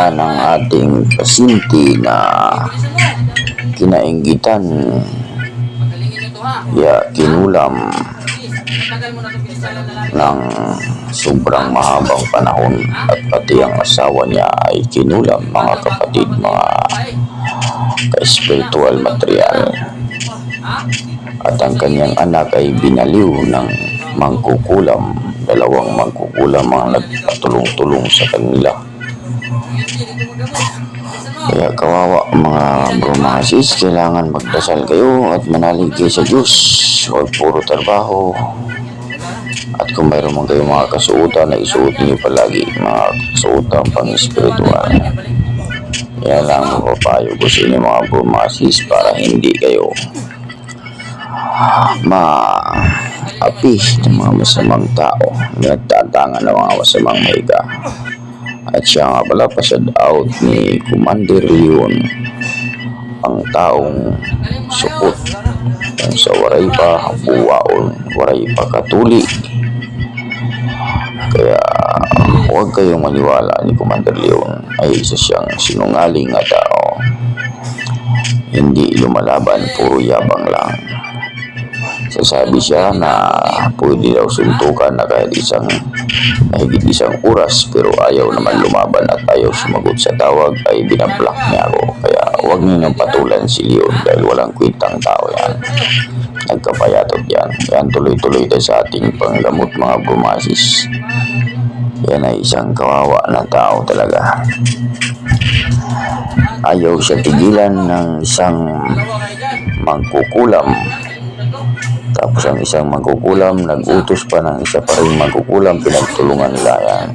Yan ang ating pasinti na kinainggitan, kinulam ng sobrang mahabang panahon at pati ang asawa niya ay kinulam, mga kapatid, mga ka-spiritual material. At ang kanyang anak ay binaliw ng mangkukulam. Dalawang mangkukulam ang nagpatulong-tulong sa kanila. Kaya kawawa mga bromasis, kailangan magdasal kayo at manalig kayo sa Diyos. Huwag puro trabaho. At kung mayroon man kayong mga kasuotan na isuot niyo palagi, mga kasuotan pang spiritual. Yan lang mapapayo ko sa inyo mga bromasis para hindi kayo ma-api ng mga masamang tao, nagtatangan ng mga masamang mahiga. At siya nga pala, pa-shout out ni Commander Leon, ang taong supot kung sa waray pa buwaon, waray pa katuli. Kaya huwag kayong maniwala ni Commander Leon ay isa siyang sinungaling na tao. Hindi lumalaban, puro yabang lang. Sasabi siya na pwede daw suntukan na kahit mahigit isang oras, pero ayaw naman lumaban at ayaw sumagot sa tawag, ay binablock niya ako. Kaya huwag niyo patulan si Leon dahil walang kwentang tao yan. Nagkapayatot yan. Yan, tuloy-tuloy tayo sa ating panggamot mga bromasis. Yan ay isang kawawa na tao talaga. Ayaw siya tigilan ng isang mangkukulam. Tapos ang isang magkukulam, nag-utos pa ng isa pa rin magkukulam, pinagtulungan nila yan.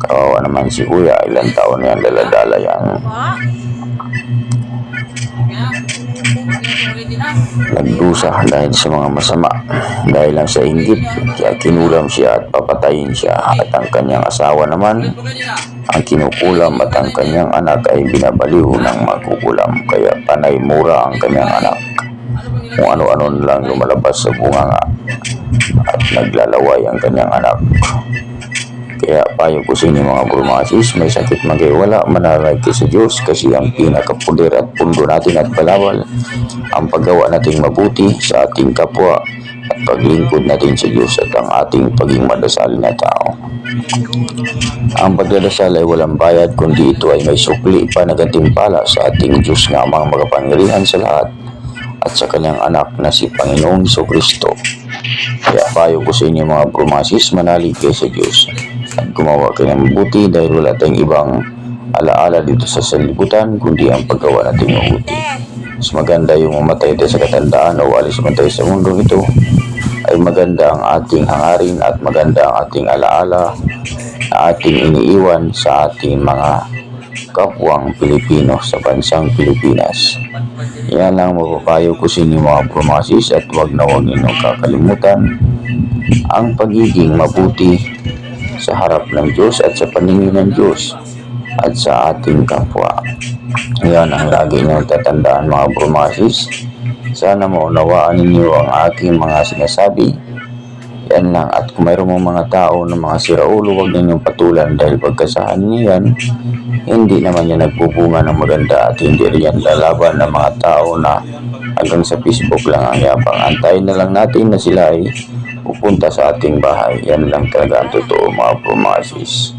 Kawawa naman si Kuya, ilang taon na yan, daladala yan. Nagdusa dahil sa mga masama, dahil lang sa inggit, kaya kinulam siya at papatayin siya. At ang kanyang asawa naman, ang kinukulam, at ang kanyang anak ay binabaliw ng magkukulam. Kaya panay mura ang kanyang anak. Kung ano-ano lang lumalabas sa bunganga at naglalaway ang kanyang anak. Kaya payo ko sa inyo mga bromasis, may sakit man kayo, wala, manalig kayo sa Diyos, kasi ang pinakapulir at pundo natin at balawal ang paggawa nating mabuti sa ating kapwa at paglingkod natin sa Diyos at ang ating paging madasalin na tao. Ang pagdadasal ay walang bayad, kundi ito ay may sukli pa na gantimpala sa ating Diyos na amang makapangyarihan sa lahat at sa kanyang anak na si Panginoong Jesucristo. Kaya payo ko sa inyo mga bromasis, manalig kayo sa Diyos at gumawa kayo ng mabuti dahil wala tayong ibang alaala dito sa sanlibutan kundi ang paggawa nating mabuti. Mas maganda yung mamatay tayo sa katandaan o alis man tayo sa mundong ito, ay maganda ang ating hangarin at maganda ang ating alaala na ating iniiwan sa ating mga kapwang Pilipino sa bansang Pilipinas. Yan lang mapapayo ko sa inyo mga bromasis, at huwag na huwag ninyong kakalimutan ang pagiging mabuti sa harap ng Diyos at sa paningin ng Diyos at sa ating kapwa. Yan ang lagi niyong tatandaan mga bromasis. Sana maunawaan ninyo ang aking mga sinasabi. Yan lang, at kung mayroon mong mga tao na mga siraulo, huwag ninyong patulan dahil pagkasahan niyo yan, hindi naman yan nagpubunga ng maganda at hindi rin yan lalaban ng mga tao na hanggang sa Facebook lang ang yapang. Antayin na lang natin na sila ay pupunta sa ating bahay. Yan lang talaga ang totoo mga bromasis.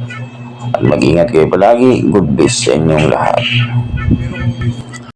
At mag-ingat kayo palagi. Good bless sa inyong lahat.